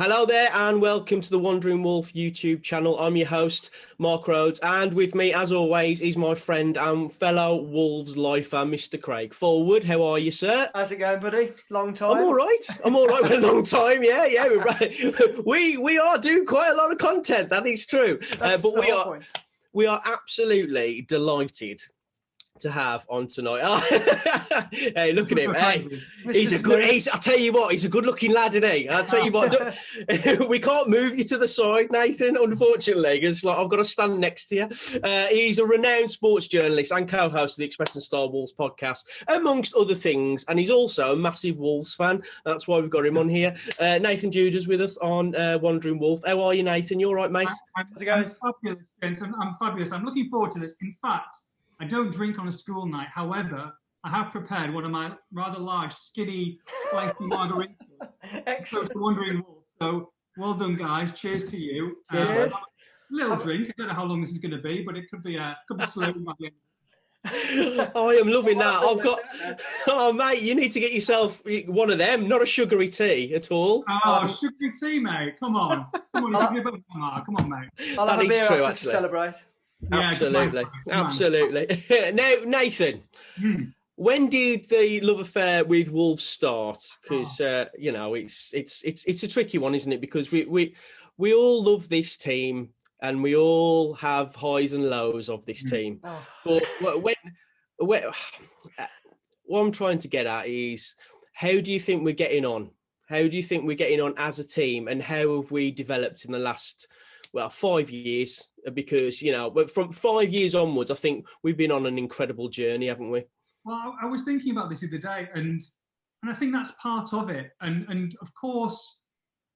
Hello there and welcome to the Wandering Wolf YouTube channel. I'm your host, Mark Rhodes, and with me, as always, is my friend and fellow Wolves lifer, Mr. Craig Forward. How are you, sir? How's it going, buddy? Long time. I'm all right. For a long time. Yeah. We're right. We are doing quite a lot of content. That is true. That's but the whole point. We are absolutely delighted to have on tonight. Hey, look at him. Hey, I'll tell you what, he's a good-looking lad, isn't he? I'll tell you what, we can't move you to the side, Nathan, unfortunately, because I've got to stand next to you. He's a renowned sports journalist and co-host of the Express and Star Wolves podcast, amongst other things, and he's also a massive Wolves fan. That's why we've got him on here. Nathan Judas with us on Wandering Wolf. How are you, Nathan? You all right, mate? How's it going? I'm fabulous, gents. I'm fabulous. I'm looking forward to this. In fact, I don't drink on a school night. However, I have prepared one of my rather large, skinny, spicy margaritas. Excellent. So, Wandering Wolf. So, well done, guys. Cheers to you. Cheers. Little drink. I don't know how long this is going to be, but it could be slow by the end. I am loving that. Oh, mate, you need to get yourself one of them, not a sugary tea at all. Oh, sugary tea, mate. Come on. Come on, mate. I'll have a beer after to celebrate. Yeah, absolutely. Now, Nathan, when did the love affair with Wolves start? Because it's a tricky one, isn't it? Because we all love this team and we all have highs and lows of this team. But what I'm trying to get at is, how do you think we're getting on? How do you think we're getting on as a team, and how have we developed in the last 5 years? Because, from 5 years onwards, I think we've been on an incredible journey, haven't we? Well, I was thinking about this the other day, and I think that's part of it. And of course,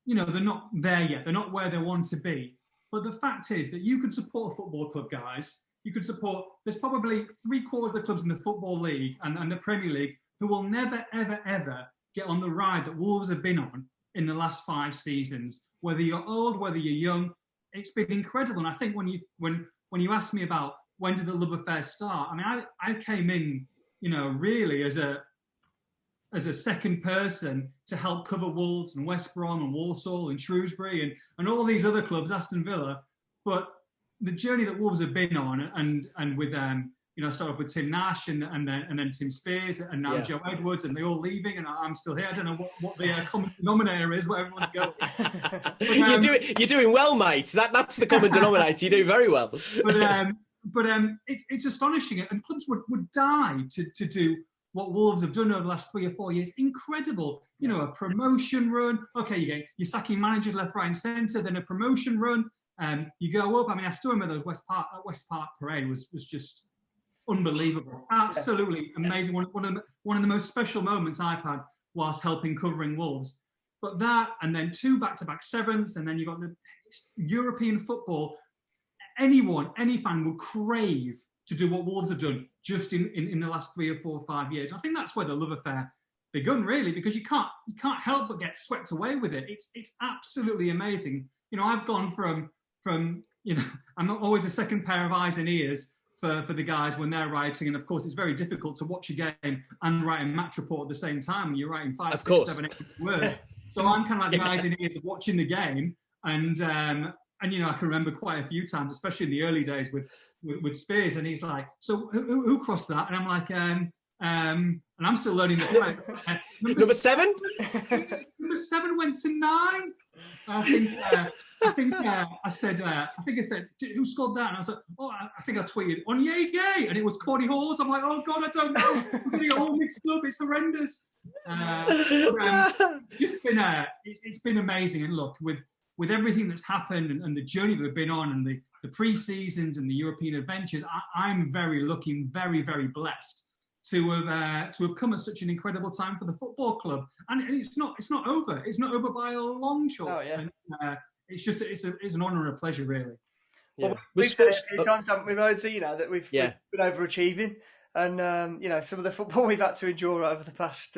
they're not there yet. They're not where they want to be. But the fact is that you could support a football club, guys. You could support, there's probably 3/4 of the clubs in the Football League and the Premier League who will never, ever, ever get on the ride that Wolves have been on in the last 5 seasons. Whether you're old, whether you're young, it's been incredible. And I think when you asked me about when did the love affair start, I mean, I came in, really as a second person to help cover Wolves and West Brom and Walsall and Shrewsbury and all these other clubs, Aston Villa. But the journey that Wolves have been on, and with I started with Tim Nash and then Tim Spears and now Joe Edwards, and they're all leaving and I'm still here. I don't know what the common denominator is, what everyone's going. But, you're doing well, mate. That's the common denominator. You do very well. But it's astonishing, and clubs would die to do what Wolves have done over the last 3 or 4 years. Incredible. A promotion run. Okay, you're sacking managers left, right, and centre. Then a promotion run. You go up. I mean, I still remember those West Park parade was just unbelievable. Absolutely amazing. One of the most special moments I've had whilst covering Wolves. But that, and then 2 back-to-back sevenths, and then you got the European football. Any fan would crave to do what Wolves have done just in the last 3 or 4 or 5 years. I think that's where the love affair begun, really, because you can't help but get swept away with it. It's absolutely amazing. I've gone from I'm not always a second pair of eyes and ears for the guys when they're writing, and of course it's very difficult to watch a game and write a match report at the same time when you're writing 5, 6, 7, 8 words. So I'm kind of like the eyes and ears of watching the game, and I can remember quite a few times, especially in the early days with Spears, and he's like, "So who crossed that?" And I'm like, and I'm still learning the play. Number 7. Number 7 went to 9. I think I said, who scored that? And I was like, I think I tweeted Onyege, and it was Coady Hawes. I'm like, oh God, I don't know. I'm getting it all mixed up. It's horrendous. It's been amazing. And look, with everything that's happened and the journey that we've been on, and the pre-seasons and the European adventures, I'm very lucky, very, very blessed to have come at such an incredible time for the football club. And it's not over. It's not over by a long shot. Oh, yeah. And, it's an honour and a pleasure, really. Yeah. Well, we've said it a few times, haven't we, Rhodesy? That we've been overachieving, and some of the football we've had to endure over the past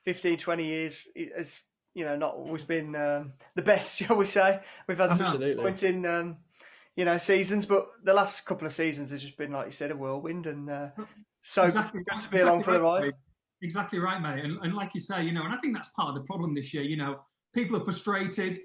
15, 20 years has not always been the best, shall we say. We've had some points in seasons, but the last couple of seasons has just been, like you said, a whirlwind, and so good to be along for the ride. Exactly right, mate. And like you say, and I think that's part of the problem this year. people are frustrated.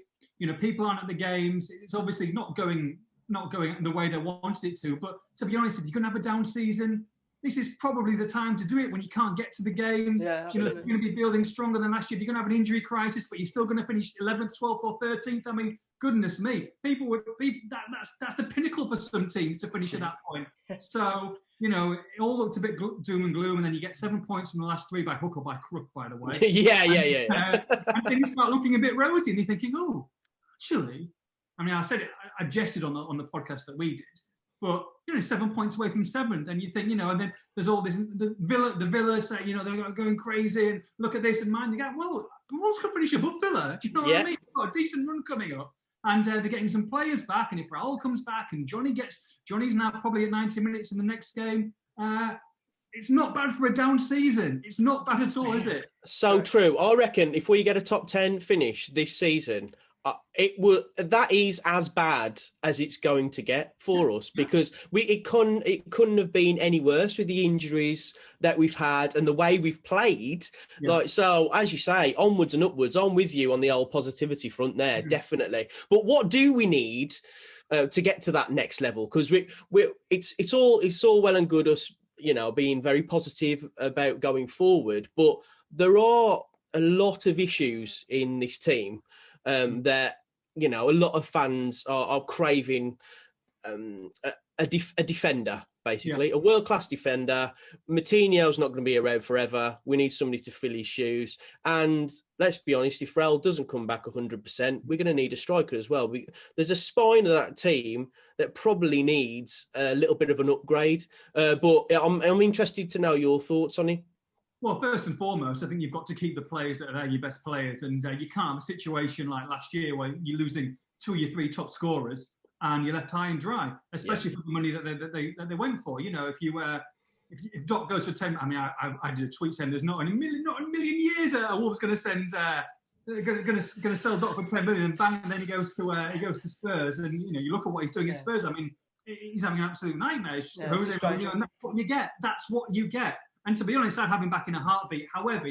People aren't at the games. It's obviously not going the way they wanted it to. But to be honest, if you're going to have a down season, this is probably the time to do it when you can't get to the games. Yeah, you're going to be building stronger than last year. If you're going to have an injury crisis, but you're still going to finish 11th, 12th, or 13th. I mean, goodness me, people would be that's the pinnacle for some teams to finish at that point. So it all looked a bit doom and gloom, and then you get 7 points from the last 3 by hook or by crook, by the way. Yeah. And things start looking a bit rosy, and you're thinking, oh, actually, I mean, I said it, I jested on the podcast that we did, but 7 points away from 7th, and you think, and then there's all this the Villa say, they're going crazy, and look at this and mind. You go, well, Wolves could finish above Villa. Do you know what I mean? They've got a decent run coming up. And they're getting some players back, and if Raul comes back, and Johnny's now probably at 90 minutes in the next game, it's not bad for a down season. It's not bad at all, is it? So true. I reckon if we get a top 10 finish this season, that is as bad as it's going to get for us, because it couldn't have been any worse with the injuries that we've had and the way we've played. So as you say, onwards and upwards. I'm with you on the old positivity front there, definitely. But what do we need to get to that next level? Because it's all well and good us being very positive about going forward, but there are a lot of issues in this team that a lot of fans are craving a defender, basically, a world-class defender. Moutinho's not going to be around forever. We need somebody to fill his shoes. And let's be honest, if Raul doesn't come back 100%, we're going to need a striker as well. There's a spine of that team that probably needs a little bit of an upgrade. But I'm interested to know your thoughts on it. Well, first and foremost, I think you've got to keep the players that are your best players, and you can't have a situation like last year where you're losing 2 of your 3 top scorers and you're left high and dry, especially for the money that they went for. If Doc goes for 10, I mean, I did a tweet saying there's not in a million years a Wolves going to send. Going to sell Doc for 10 million and bang, and then he goes to Spurs, and you look at what he's doing at Spurs. I mean, he's having an absolute nightmare. And that's what you get. That's what you get. And to be honest, I'd have him back in a heartbeat. However,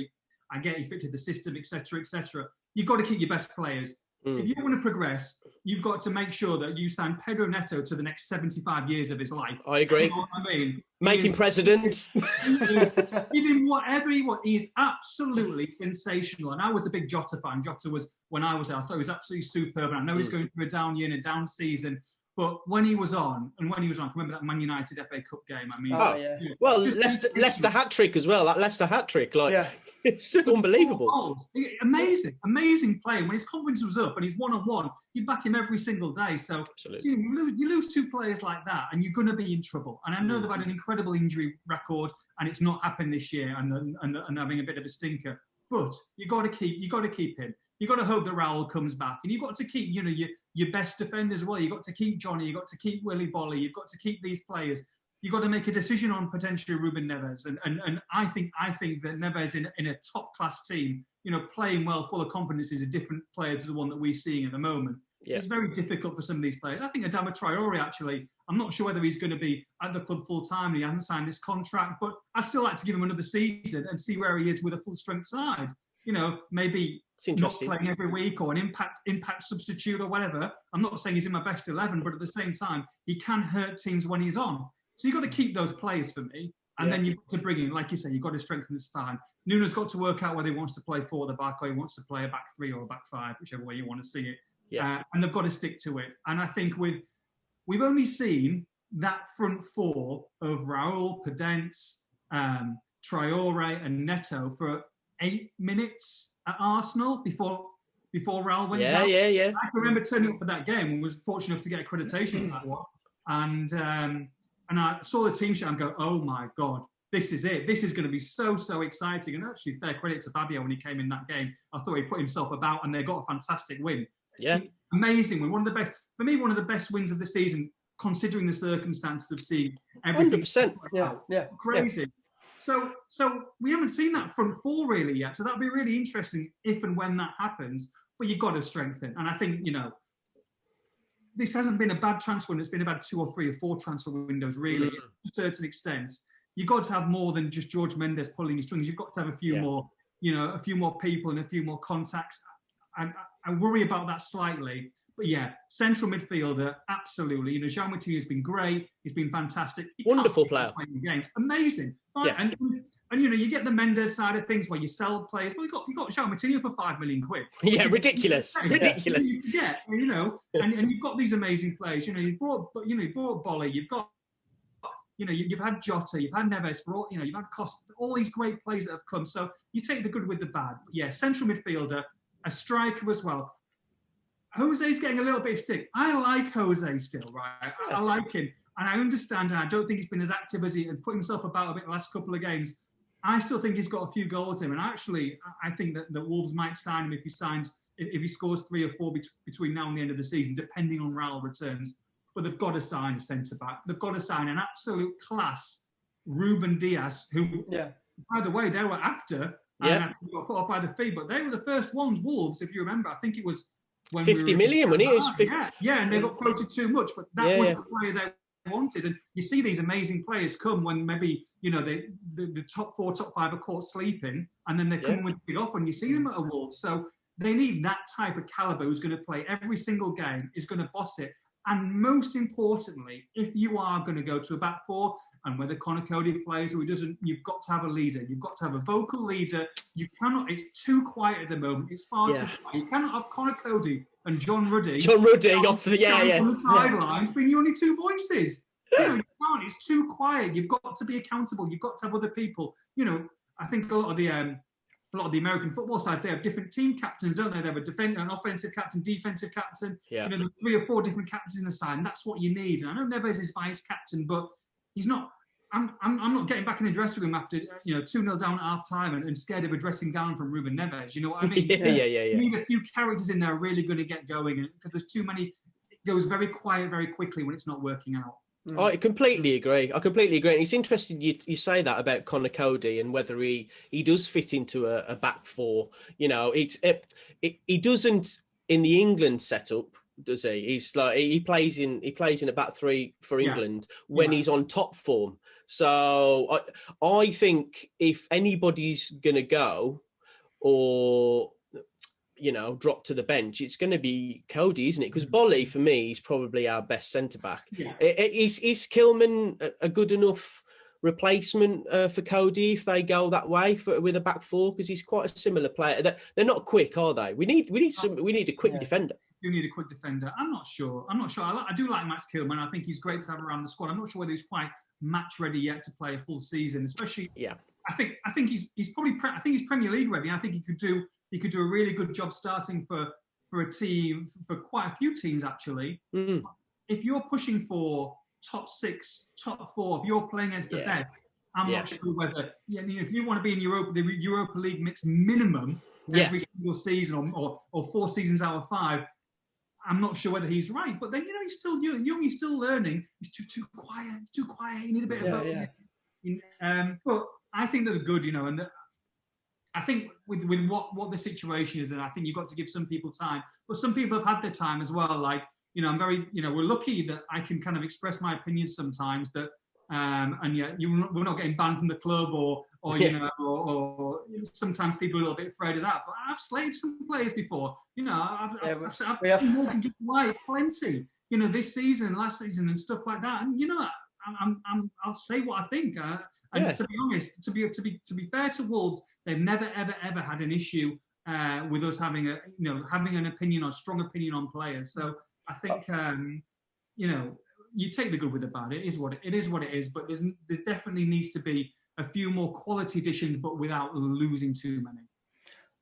I get he fitted the system, etc., etc. You've got to keep your best players. If you want to progress, you've got to make sure that you sign Pedro Neto to the next 75 years of his life. I agree. You know what I mean? Make him president. Give him whatever he wants. He's absolutely sensational. And I was a big Jota fan. Jota was, when I was there, I thought he was absolutely superb. And I know he's going through a down year and a down season. But when he was on, I remember that Man United FA Cup game. I mean, well, Leicester hat trick as well. That Leicester hat trick, it's unbelievable. Amazing play. When his confidence was up and he's 1-on-1, you back him every single day. So you lose 2 players like that, and you're going to be in trouble. And I know they've had an incredible injury record, and it's not happened this year, and having a bit of a stinker. But you got to keep him. You've got to hope that Raul comes back, and you've got to keep, your best defenders as well. You've got to keep Johnny. You've got to keep Willy Bolly. You've got to keep these players. You've got to make a decision on potentially Ruben Neves, and I think that Neves in a top class team, playing well, full of confidence, is a different player to the one that we're seeing at the moment. Yeah. It's very difficult for some of these players. I think Adama Traore, actually, I'm not sure whether he's going to be at the club full time. He hasn't signed his contract, but I'd still like to give him another season and see where he is with a full strength side. Maybe not playing every week or an impact substitute or whatever. I'm not saying he's in my best 11, but at the same time, he can hurt teams when he's on. So you've got to keep those players for me. And then you've got to bring in, like you say, you've got to strengthen the spine. Nuno's got to work out whether he wants to play 4 at the back or he wants to play a back 3 or a back 5, whichever way you want to see it. Yeah. And they've got to stick to it. And I think we've only seen that front 4 of Raul, Podence, Traore and Neto for 8 minutes at Arsenal before Raul went down. Yeah. I can remember turning up for that game and was fortunate enough to get accreditation for that one. And I saw the team sheet and go, oh my God, this is it. This is going to be so exciting. And actually, fair credit to Fabio when he came in that game. I thought he put himself about and they got a fantastic win. Yeah. Amazing win. One of the best wins of the season, considering the circumstances of seeing everything. 100%. Yeah. Crazy. Yeah. So we haven't seen that front 4 really yet. So that'll be really interesting if and when that happens. But you've got to strengthen. And I think, this hasn't been a bad transfer window. It's been about 2 or 3 or 4 transfer windows, really, to a certain extent. You've got to have more than just George Mendes pulling his strings. You've got to have a few more, a few more people and a few more contacts. And I worry about that slightly. But yeah, central midfielder, absolutely. You know, Jean Moutinho has been great. He's been fantastic. Wonderful player. Playing games, amazing. Right? Yeah. And you know, you get the Mendes side of things where you sell players. Well, you got Jean Moutinho for £5 million. Yeah, ridiculous. Ridiculous. Yeah, you know, and you've got these amazing players. You know, you brought Bolly. You've got, you know, you've had Jota, you've had Neves, you've had Costa, all these great players that have come. So you take the good with the bad. But yeah, central midfielder, a striker as well. Jose's getting a little bit of stick. I like Jose still, right? I like him. And I understand, and I don't think he's been as active as he and put himself about a bit the last couple of games. I still think he's got a few goals in him. And actually, I think that the Wolves might sign him if he scores 3 or 4 between now and the end of the season, depending on Raul returns. But they've got to sign a centre-back. They've got to sign an absolute class Ruben Diaz, who, by the way, they were after. And he got put up by the fee, but they were the first ones, Wolves, if you remember. I think it was when 50 million when it was 50. Yeah, and they got quoted too much, but that was the player they wanted. And you see these amazing players come when maybe, you know, the top 4, top 5 are caught sleeping, and then they come with a big offer, and you see them at a Wolves. So they need that type of caliber who's going to play every single game, is going to boss it. And most importantly, if you are going to go to a back 4, and whether Conor Coady plays or he doesn't, you've got to have a leader. You've got to have a vocal leader. You cannot, it's too quiet at the moment. It's far too quiet. You cannot have Conor Coady and John Ruddy off the, on the sidelines being the only 2 voices. You know, you can't. It's too quiet. You've got to be accountable. You've got to have other people. You know, I think a lot of the American football side, they have different team captains, don't they? They have an offensive captain, defensive captain. Yeah. You know, there's 3 or 4 different captains in the side, and that's what you need. And I know Neves is vice captain, but he's not. I'm not getting back in the dressing room after 2-0 down at half time and scared of a dressing down from Ruben Neves. You know what I mean? Yeah. You need a few characters in there really going to get going, because there's too many. It goes very quiet very quickly when it's not working out. I completely agree. And it's interesting you say that about Conor Coady and whether he does fit into a back 4. You know, he doesn't in the England setup, does he? He's like he plays in a back 3 for England when he's on top form. So I think if anybody's going to go or, you know, drop to the bench, it's going to be Coady, isn't it? Because Bolly, for me, is probably our best centre-back. Yeah. Is Kilman a good enough replacement for Coady if they go that way with a back 4? Because he's quite a similar player. They're not quick, are they? We need a quick defender. You need a quick defender. I'm not sure. I do like Max Kilman. I think he's great to have around the squad. I'm not sure whether he's quite match ready yet to play a full season, especially. Yeah. I think he's probably. I think he's Premier League ready. I think he could do a really good job starting for a team, for quite a few teams actually. Mm. If you're pushing for top 6, top 4, if you're playing against the best, I'm not sure whether if you want to be in the Europa League mix minimum every single season or 4 seasons out of 5. I'm not sure whether he's right, but then he's still young. He's still learning. He's too quiet. It's too quiet. You need a bit of both. But I think they're good, and I think with what the situation is, and I think you've got to give some people time. But some people have had their time as well. Like I'm very, we're lucky that I can kind of express my opinions sometimes. That and yet we're not getting banned from the club or sometimes people are a little bit afraid of that. But I've slaved some players before. I've Morgan Gibbs White plenty. This season, last season, and stuff like that. And I'll say what I think. And to be honest, to be fair to Wolves, they've never ever had an issue with us having an opinion or strong opinion on players. So I think you take the good with the bad. It is what it is. But there definitely needs to be a few more quality additions, but without losing too many.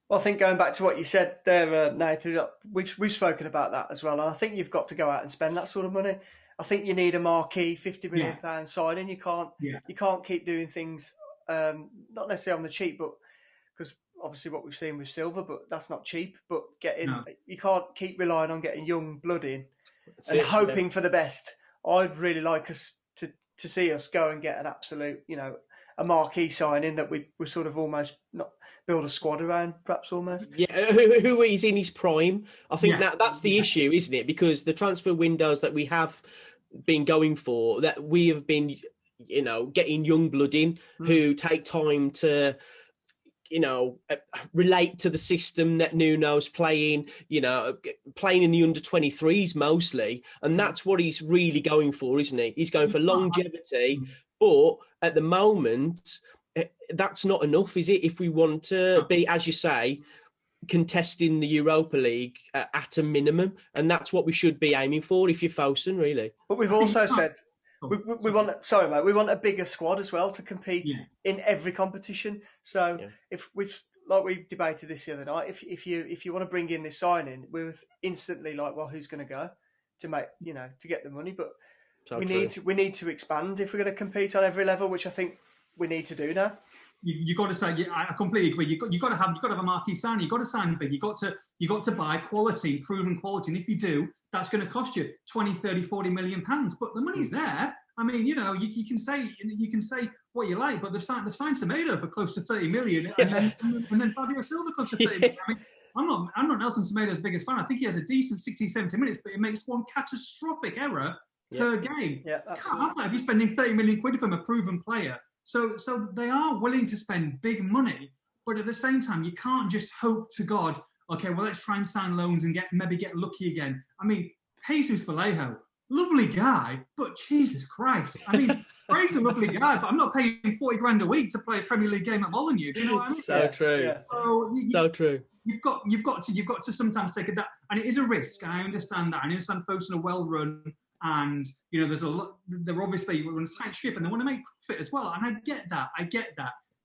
Well, I think going back to what you said there, Nathan, we've spoken about that as well, and I think you've got to go out and spend that sort of money. I think you need a marquee £50 million signing. You can't keep doing things not necessarily on the cheap, but because obviously what we've seen with Silva, but that's not cheap. But you can't keep relying on getting young blood in and hoping for the best. I'd really like us to see us go and get an absolute, a marquee signing that we sort of almost not build a squad around, perhaps almost. Yeah, who is in his prime. I think that's the issue, isn't it? Because the transfer windows that we have been going for, that we have been, getting young blood in who take time to relate to the system that Nuno's playing, playing in the under-23s mostly. And that's what he's really going for, isn't he? He's going for longevity. But at the moment, that's not enough, is it? If we want to be, as you say, contesting the Europa League at a minimum. And that's what we should be aiming for if you're Fosun, really. But we've also said... We want, sorry, mate. We want a bigger squad as well to compete in every competition. So if we've, like we debated this the other night, if you want to bring in this signing, we're instantly like, well, who's going to go to make to get the money? But we need to expand if we're going to compete on every level, which I think we need to do now. You got to say, I completely agree. You got to have a marquee sign. You got to sign big. You got to buy quality, proven quality. And if you do, that's going to cost you 20, 30, 40 million pounds. But the money's there. I mean, you can say what you like, but they've signed Semedo for close to 30 million, and then Fabio Silva close to 30 million. I mean, I'm not Nelson Semedo's biggest fan. I think he has a decent 60, 70 minutes, but he makes one catastrophic error per game. Yeah, can't have you spending 30 million quid from a proven player. So they are willing to spend big money, but at the same time, you can't just hope to God, okay, well, let's try and sign loans and maybe get lucky again. I mean, Jesus Vallejo, lovely guy, but Jesus Christ. I mean, Craig's a lovely guy, but I'm not paying 40 grand a week to play a Premier League game at Molineux. Do you know what I mean? So true. Yeah. So true. You've got to sometimes take that, and it is a risk. I understand that. I understand Fosun are well run, and there's a lot. They're obviously on a tight ship, and they want to make profit as well. And I get that.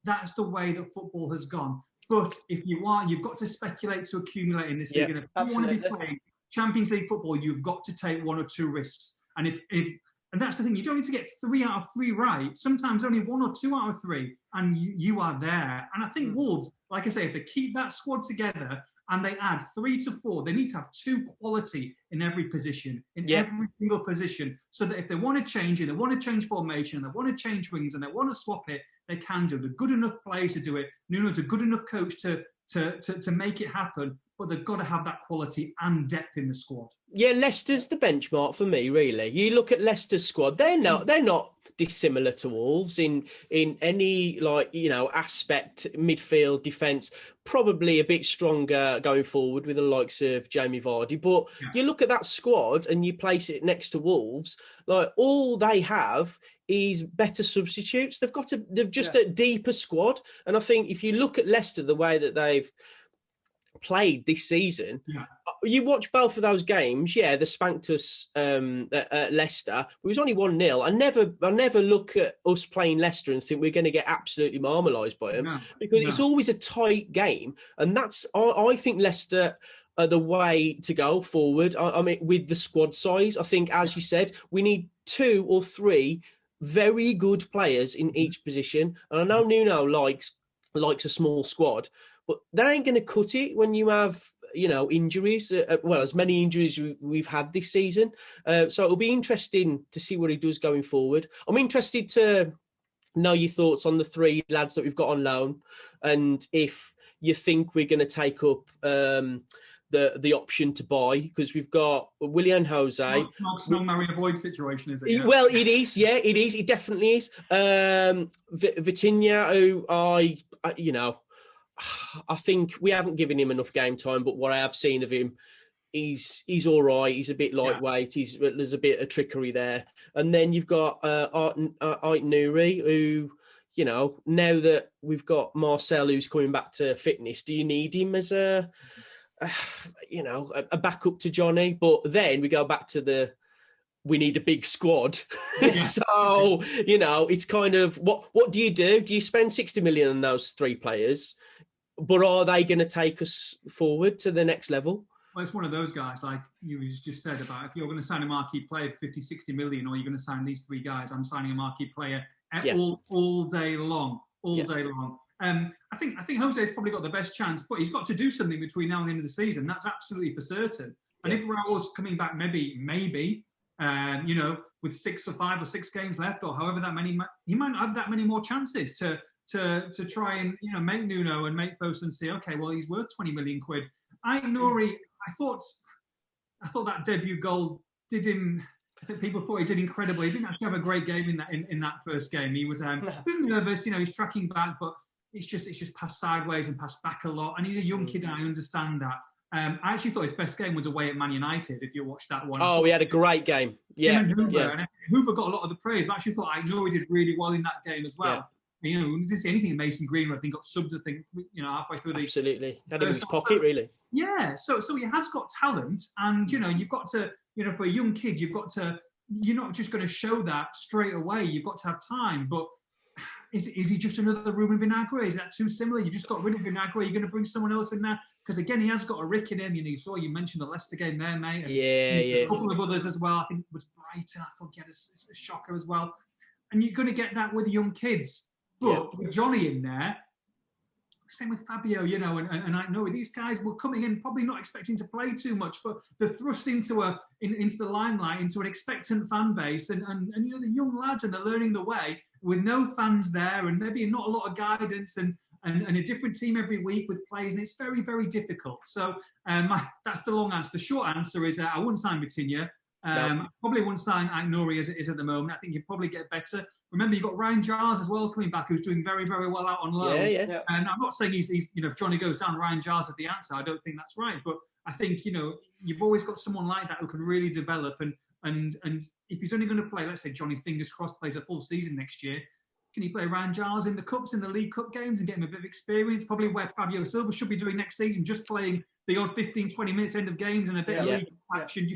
That's the way that football has gone. But if you've got to speculate to accumulate in this league. And if you want to be playing Champions League football, you've got to take one or two risks. And and that's the thing, you don't need to get 3 out of 3 right. Sometimes only 1 or 2 out of 3, and you are there. And I think Wolves, like I say, if they keep that squad together and they add 3 to 4, they need to have 2 quality in every position, every single position, so that if they want to change it, they want to change formation, they want to change wings, and they want to swap it, they can do. They're good enough players to do it. Nuno's a good enough coach to make it happen, but they've got to have that quality and depth in the squad. Yeah, Leicester's the benchmark for me, really. You look at Leicester's squad; they're not dissimilar to Wolves in any aspect, midfield, defence. Probably a bit stronger going forward with the likes of Jamie Vardy. But you look at that squad and you place it next to Wolves, like all they have is better substitutes. They've just a deeper squad, and I think if you look at Leicester, the way that they've played this season, you watch both of those games. Yeah, they spanked us at Leicester. It was only 1-0. I never look at us playing Leicester and think we're going to get absolutely marmalised by them because it's always a tight game, and that's I think Leicester are the way to go forward. I mean, with the squad size, I think, as you said, we need 2 or 3 very good players in each position. And I know Nuno likes a small squad, but that ain't going to cut it when you have, injuries. As many injuries we've had this season. So it'll be interesting to see what he does going forward. I'm interested to know your thoughts on the 3 lads that we've got on loan, and if you think we're going to take up the option to buy, because we've got Willian Jose. It's not Mario Boyd situation, is it? Yeah. Well, it is. Yeah, it is. It definitely is. Vitinha, who I think we haven't given him enough game time, but what I have seen of him, he's all right. He's a bit lightweight. There's a bit of trickery there. And then you've got Ait Nouri, who, now that we've got Marcel who's coming back to fitness, do you need him as a backup to Johnny? But then we go back to we need a big squad. So, it's kind of, what do you do? Do you spend 60 million on those 3 players? But are they going to take us forward to the next level? Well, it's one of those guys, like you just said, about if you're going to sign a marquee player for 50, 60 million, or you're going to sign these 3 guys, I'm signing a marquee player all day long, day long. I think Jose's probably got the best chance, but he's got to do something between now and the end of the season. That's absolutely for certain. And if Raul's coming back, maybe, with 6 or 5 or 6 games left, or however that many, he might have that many more chances to try and make Nuno and make Fosun say, okay, well, he's worth 20 million quid. Ait Nouri, I thought that debut goal did him. I think people thought he did incredible. He didn't actually have a great game in that first game. He was nervous, he's tracking back, but it's just passed sideways and passed back a lot. And he's a young kid, and I understand that. I actually thought his best game was away at Man United, if you watched that one. Oh, he had a great game. Yeah. And Hoover got a lot of the praise, but I actually thought he did really well in that game as well. Yeah. You know, we didn't see anything in Mason Greenwood. I think got subbed, halfway through the... Absolutely. Had him in his pocket, really. Yeah, so he has got talent, and, you've got to, for a young kid, you're not just going to show that straight away. You've got to have time, but is he just another Ruben Vinagre? Is that too similar? You just got rid of Vinagre. You're going to bring someone else in there? Because, again, he has got a rick in him. You mentioned the Leicester game there, mate. And a couple of others as well. I think it was Brighton. I thought he had a shocker as well. And you're going to get that with young kids. But with Johnny in there, same with Fabio, and I know these guys were coming in probably not expecting to play too much, but they're thrust into the limelight, into an expectant fan base, and the young lads, and they're learning the way with no fans there, and maybe not a lot of guidance, and a different team every week with players, and it's very, very difficult. So that's the long answer. The short answer is I wouldn't sign Vitinha. Probably wouldn't sign Aït-Nouri as it is at the moment. I think you'd probably get better. Remember, you've got Ryan Giles as well coming back, who's doing very, very well out on loan. Yeah. And I'm not saying he's if Johnny goes down, Ryan Giles is the answer. I don't think that's right. But I think, you've always got someone like that who can really develop. And if he's only going to play, let's say Johnny, fingers crossed, plays a full season next year, can he play Ryan Giles in the Cups, in the League Cup games, and get him a bit of experience? Probably where Fabio Silva should be doing next season, just playing the odd 15, 20 minutes end of games and a bit of league action,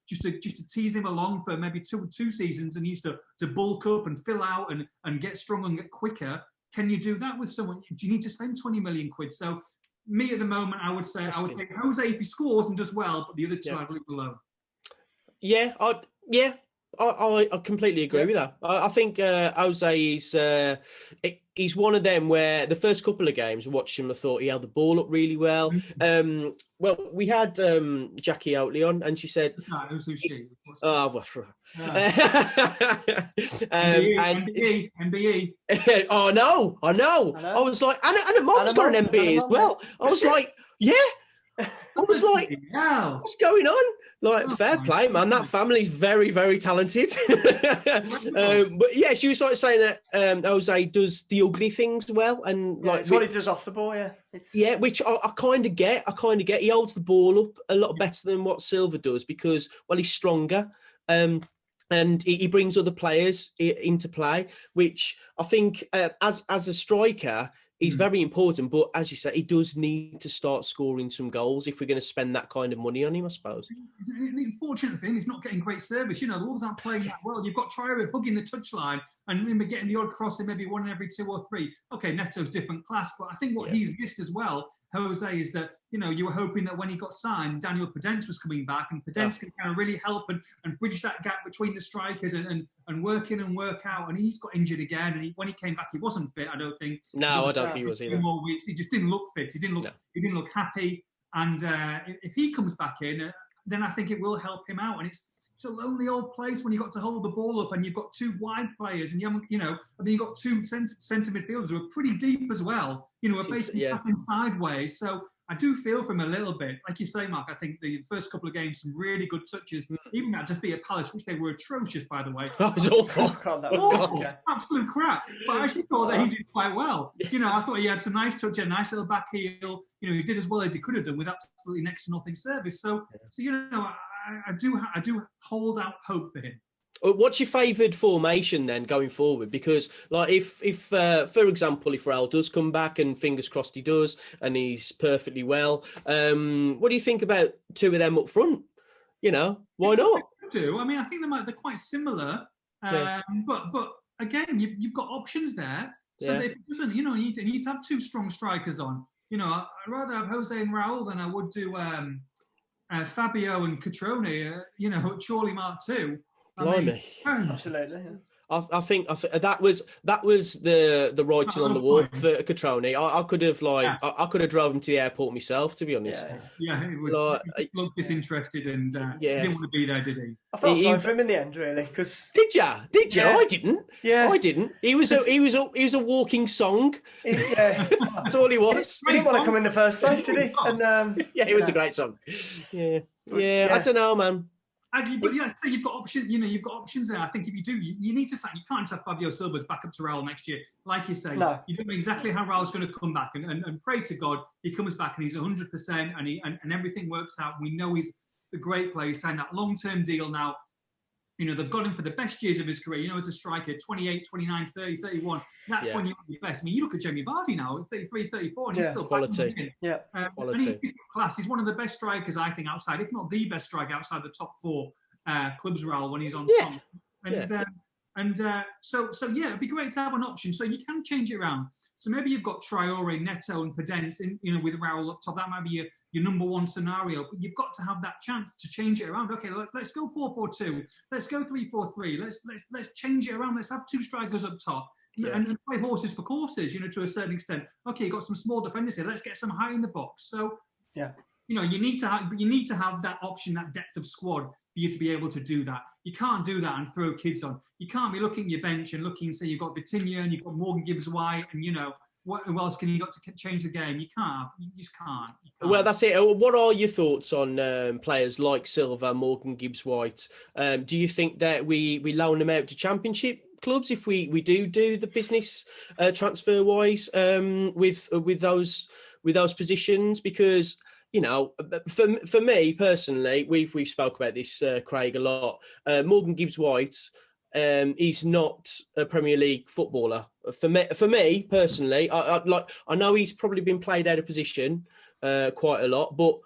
just to tease him along for maybe two seasons, and he used to bulk up and fill out and get strong and get quicker. Can you do that with someone? Do you need to spend 20 million quid? So me at the moment, I would take Jose if he scores and does well, but the other two I'd leave alone. I completely agree with that. I think Jose is he's one of them where the first couple of games I watched him, I thought he held the ball up really well. Well, we had Jackie Oatley on, and she said, "Who's she?" MBE. Oh no, I know. I was like, and Mom's got an MBE as well. I was like, yeah. I was like, what's going on? Like, fair play, man. That family's very, very talented. But yeah, she was like saying that Jose does the ugly things well, and it's what he does off the ball. Which I kind of get. He holds the ball up a lot better than what Silva does because, well, he's stronger. And he brings other players into play, which I think as a striker, he's very important, but as you say, he does need to start scoring some goals if we're going to spend that kind of money on him, I suppose. Unfortunately for him, he's not getting great service. The Wolves aren't playing that well. You've got Traoré hugging the touchline and maybe getting the odd cross in maybe one in every two or three. Okay, Neto's different class, but I think what he's missed as well, Jose, is that, you were hoping that when he got signed, Daniel Podence was coming back, and Podence can kind of really help and bridge that gap between the strikers and work in and work out. And he's got injured again, and when he came back, he wasn't fit, I don't think. No, I don't think he was either. More weeks. He just didn't look fit. He didn't look happy. And if he comes back in, then I think it will help him out. And it's a lonely old place when you've got to hold the ball up and you've got two wide players and you haven't, and then you've got two centre midfielders who are pretty deep as well, are basically passing sideways. So I do feel for him a little bit. Like you say, Mark, I think the first couple of games, some really good touches. Even that defeat at Palace, which they were atrocious, by the way. That was awful. That was awful. Absolute crap. But I actually thought that he did quite well. I thought he had some nice touch, a nice little back heel. He did as well as he could have done with absolutely next to nothing service. So I do hold out hope for him. What's your favoured formation then going forward? Because like if for example, if Raul does come back, and fingers crossed he does, and he's perfectly well, what do you think about two of them up front? Why not? I think they're quite similar, but again, you've got options there. So if it doesn't, you need to have two strong strikers on. I'd rather have Jose and Raul than I would do Fabio and Catrone. Chorley Mark II. Blimey. Absolutely. Yeah. I think that was the writing on the wall for Catrone. I could have I could have drove him to the airport myself, to be honest. Yeah, it was. He looked disinterested and he didn't want to be there, did he? I felt sorry for him in the end, really. Cause... Did you? Yeah. I didn't. Yeah, I didn't. He was a walking song. Yeah, that's all he was. He didn't want to come in the first place, did he? And it was a great song. Yeah. I don't know, man. But yeah, so you've got options. You've got options there. I think if you do, you need to sign. You can't just have Fabio Silva's back up to Raul next year, like you say. No. You don't know exactly how Raul's going to come back, and pray to God he comes back and he's 100%, and everything works out. We know he's a great player. He's signed that long-term deal now. They've got him for the best years of his career. As a striker, 28, 29, 30, 31. That's when you're at your best. I mean, you look at Jamie Vardy now at 33, 34, and he's still quality. Quality. And he's class. He's one of the best strikers, I think, outside, if not the best striker outside the top 4 clubs, Raul, when he's on song. So it'd be great to have an option. So you can change it around. So maybe you've got Traore, Neto, and Podence, with Raul up top. That might be your number one scenario. But you've got to have that chance to change it around. Okay, let's go 4-4-2. Let's go 3-4-3. Let's change it around. Let's have 2 strikers up top. And play horses for courses, to a certain extent. Okay, you've got some small defenders here. Let's get some height in the box. So, you need to have that option, that depth of squad for you to be able to do that. You can't do that and throw kids on. You can't be looking at your bench and say you've got Vitinha and you've got Morgan Gibbs-White and who else can you got to change the game? You can't. You just can't. Well, that's it. What are your thoughts on players like Silva, Morgan Gibbs-White? Do you think that we loan them out to Championship clubs if we do the business transfer wise with those positions? Because for me personally, we've spoke about this, Craig, a lot. Morgan Gibbs-White he's not a Premier League footballer. For me personally, I know he's probably been played out of position quite a lot, but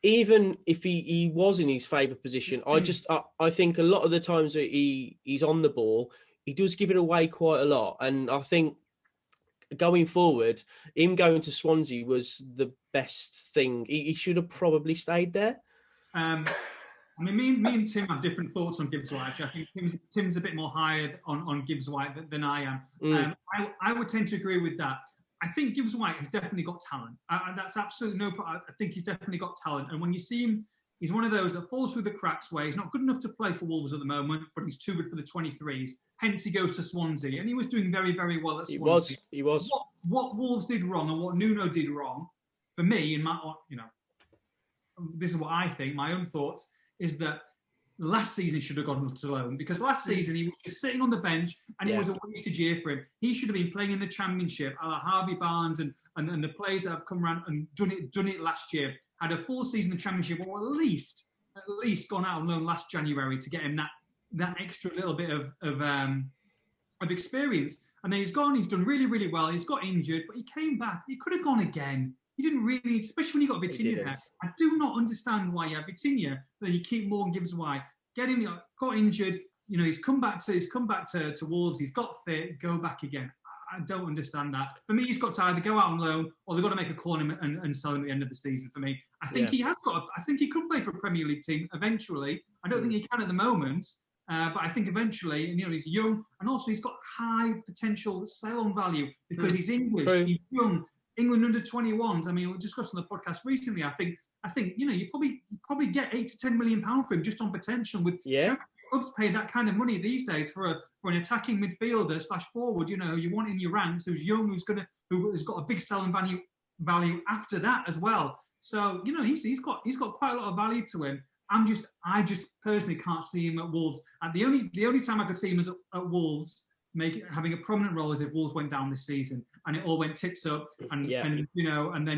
even if he was in his favourite position, I think a lot of the times that he's on the ball, he does give it away quite a lot. And I think going forward, him going to Swansea was the best thing. He should have probably stayed there. I mean, me and Tim have different thoughts on Gibbs-White. I think Tim's a bit more higher on Gibbs-White than I am. I would tend to agree with that. I think Gibbs-White has definitely got talent. That's absolutely no problem. I think he's definitely got talent. And when you see him, he's one of those that falls through the cracks where he's not good enough to play for Wolves at the moment, but he's too good for the 23s. Hence, he goes to Swansea. And he was doing very, very well at Swansea. He was. What Wolves did wrong and what Nuno did wrong, for me, this is what I think, my own thoughts, is that last season he should have gone to loan, because last season he was just sitting on the bench and it was a wasted year for him. He should have been playing in the Championship, Harvey Barnes and the players that have come around and done it last year, had a full season in the Championship, or at least gone out on loan last January to get him that extra little bit of experience. And then he's gone. He's done really, really well. He's got injured, but he came back. He could have gone again. He didn't really, especially when you got Vitinha there. I do not understand why you have Vitinha, that you keep Morgan Gibbs-White. Get him, got injured. He's come back to Wolves. He's got fit. Go back again. I don't understand that. For me, he's got to either go out on loan or they've got to make a call on him and sell him at the end of the season. For me, I think he has got. I think he could play for a Premier League team eventually. I don't think he can at the moment, but I think eventually. And he's young, and also he's got high potential sell-on value because he's English. True. He's young. England under 21s. I mean, we discussed on the podcast recently. I think you probably get £8 to £10 million for him just on potential. With clubs pay that kind of money these days for an attacking midfielder / forward. You want in your ranks who's young, who's got a big selling value after that as well. So he's got quite a lot of value to him. I just personally can't see him at Wolves. And the only time I could see him is at Wolves having a prominent role is if Wolves went down this season and it all went tits up and then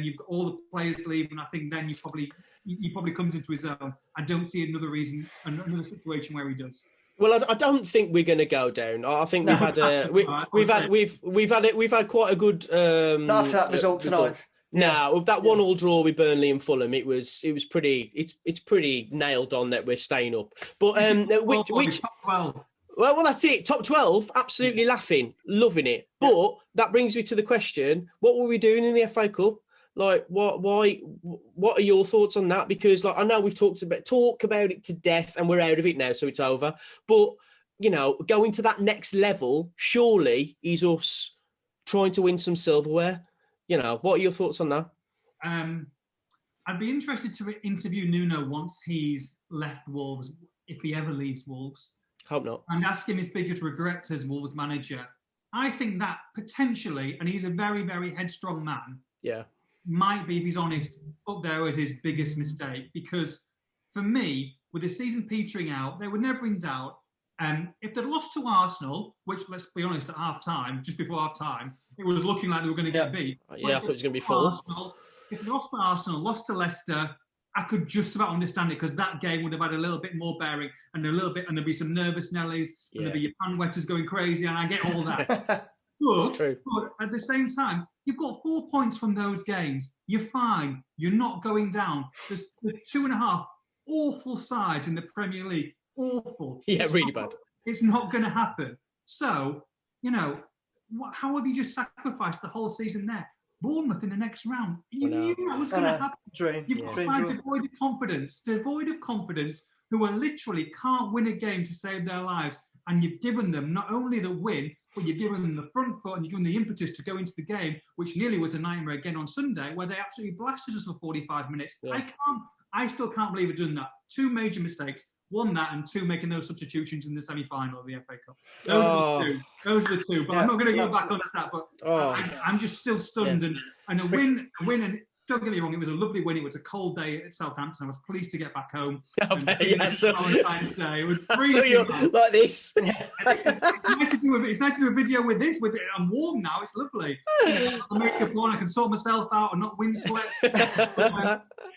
you've got all the players leave, and I think then he probably comes into his own. I don't see another situation where he does. Well, I don't think we're going to go down. I think we've had quite a good after that result tonight. No, that 1-1 draw with Burnley and Fulham, it was pretty. It's pretty nailed on that we're staying up. But which top 12. Well, that's it. Top 12, absolutely laughing, loving it. But that brings me to the question: what were we doing in the FA Cup? Like, why? What are your thoughts on that? Because, I know we've talked about it to death, and we're out of it now, so it's over. But going to that next level, surely is us trying to win some silverware. What are your thoughts on that? I'd be interested to interview Nuno once he's left Wolves, if he ever leaves Wolves. Hope not. And ask him his biggest regrets as Wolves manager. I think that potentially, and he's a very, very headstrong man, might be, if he's honest, up there as his biggest mistake. Because for me, with the season petering out, they were never in doubt. If they'd lost to Arsenal, which, let's be honest, at half-time, just before half-time, it was looking like they were going to get beat. Yeah, I thought it was going to be 4. If they lost to Arsenal, lost to Leicester, I could just about understand it, because that game would have had a little bit more bearing and there'd be some nervous Nellies, and there'd be your pan wetters going crazy, and I get all that. but at the same time, you've got 4 points from those games. You're fine. You're not going down. There's 2.5 awful sides in the Premier League. Awful. Yeah, really bad. It's not going to happen. So, how have you just sacrificed the whole season there? Bournemouth in the next round. You knew that was going to happen. You've got fans devoid of confidence, who are literally can't win a game to save their lives. And you've given them not only the win, but you've given them the front foot and you've given them the impetus to go into the game, which nearly was a nightmare again on Sunday, where they absolutely blasted us for 45 minutes. Yeah. I still can't believe it done that. 2 major mistakes. 1, that, and 2, making those substitutions in the semi-final of the FA Cup. Those are the two. But I'm not going to go back on that. But I'm just still stunned. Yeah. And a win, and don't get me wrong, it was a lovely win. It was a cold day at Southampton. I was pleased to get back home. Valentine's Day. It was freezing. So you're like this. It's nice to do a video with this. I'm warm now. It's lovely. The makeup on. I can sort myself out and not windsweat.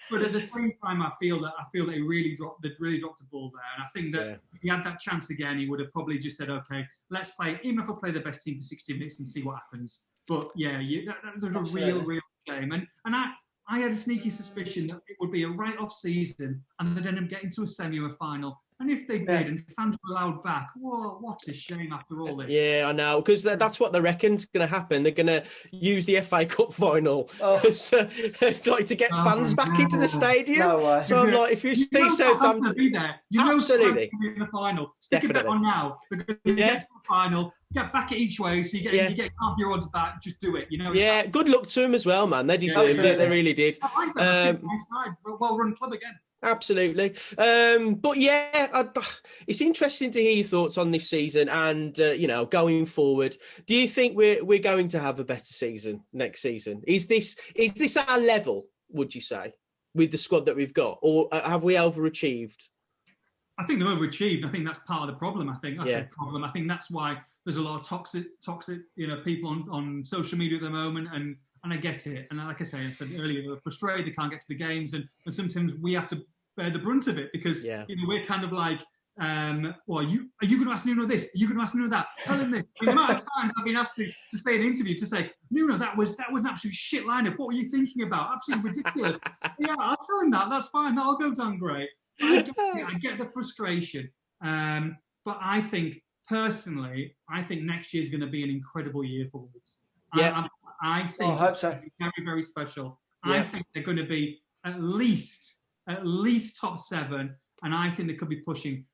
But at the same time, I feel that he really dropped the ball there. And I think that if he had that chance again, he would have probably just said, "Okay, let's play. Even if I play the best team for 60 minutes and see what happens." But there's a real game, and I had a sneaky suspicion that it would be a write-off season, and they'd end up getting to a semi or a final. And if they did, and fans were allowed back, whoa, what a shame after all this. Yeah, I know, because that's what they reckon's going to happen. They're going to use the FA Cup final to get fans back into the stadium. No, so I'm like, if you see Southampton, be there. Absolutely, in the final. Stick a bet on now. They're going to get to the final. Get back it each way, so you get half your odds back. Just do it. Yeah, good luck to them as well, man. They deserved it. They really did. I like that. Well-run club again. Absolutely. But it's interesting to hear your thoughts on this season and, going forward. Do you think we're going to have a better season next season? Is this our level, would you say, with the squad that we've got? Or have we overachieved? I think they've overachieved. I think that's part of the problem. I think that's the problem. I think that's why there's a lot of toxic, people on social media at the moment, and I get it. And like I said earlier, they're frustrated, they can't get to the games, and sometimes we have to bear the brunt of it because we're kind of like, are you going to ask Nuno this? Are you going to ask Nuno that? Tell him this. The amount of times I've been asked to say in an interview to say, Nuno, that was an absolute shit lineup. What were you thinking about? Absolutely ridiculous. I'll tell him that. That's fine. That'll go down great. I get the frustration. But I think, personally, next year is going to be an incredible year for Wolves. Yeah. I think it's going to be very, very special. Yeah. I think they're going to be at least top 7, and I think they could be pushing.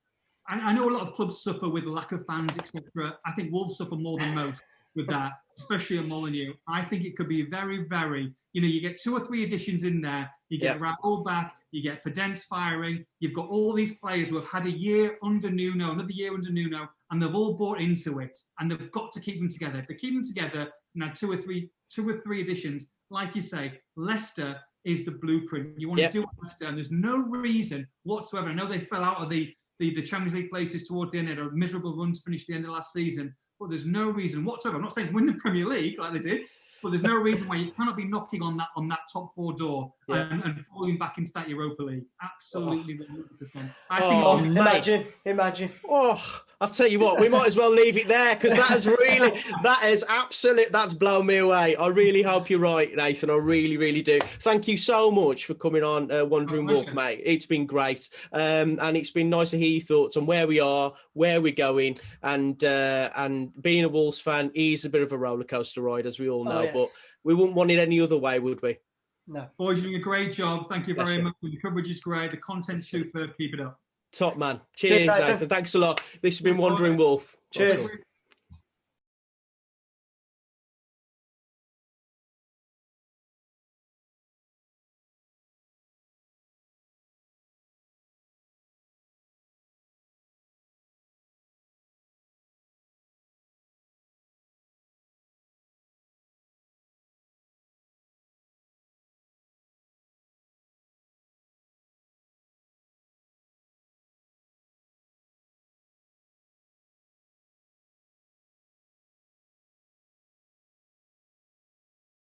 I know a lot of clubs suffer with lack of fans, etc. I think Wolves suffer more than most with that, especially at Molineux. I think it could be very, very, you get 2 or 3 additions in there. You get Raul back, you get Podence firing. You've got all these players who have had a year under Nuno, another year under Nuno, and they've all bought into it. And they've got to keep them together. If they keep them together, and add 2 or 3 additions, like you say, Leicester is the blueprint. You want to do Leicester, and there's no reason whatsoever. I know they fell out of the Champions League places towards the end. They had a miserable run to finish the end of last season, but there's no reason whatsoever. I'm not saying win the Premier League like they did, but there's no reason why you cannot be knocking on that top 4 door and falling back into that Europa League. Absolutely 100%. Imagine. Oh, I'll tell you what, we might as well leave it there because that's blown me away. I really hope you're right, Nathan. I really, really do. Thank you so much for coming on Wandering Wolf, mate. It's been great. And it's been nice to hear your thoughts on where we are, where we're going. And being a Wolves fan is a bit of a roller coaster ride, as we all know. But we wouldn't want it any other way, would we? No. Boys, you're doing a great job. Thank you very much. The coverage is great. The content's superb. Keep it up. Top man. Cheers, Nathan. Thanks a lot. This has been Wandering Wolf. Cheers.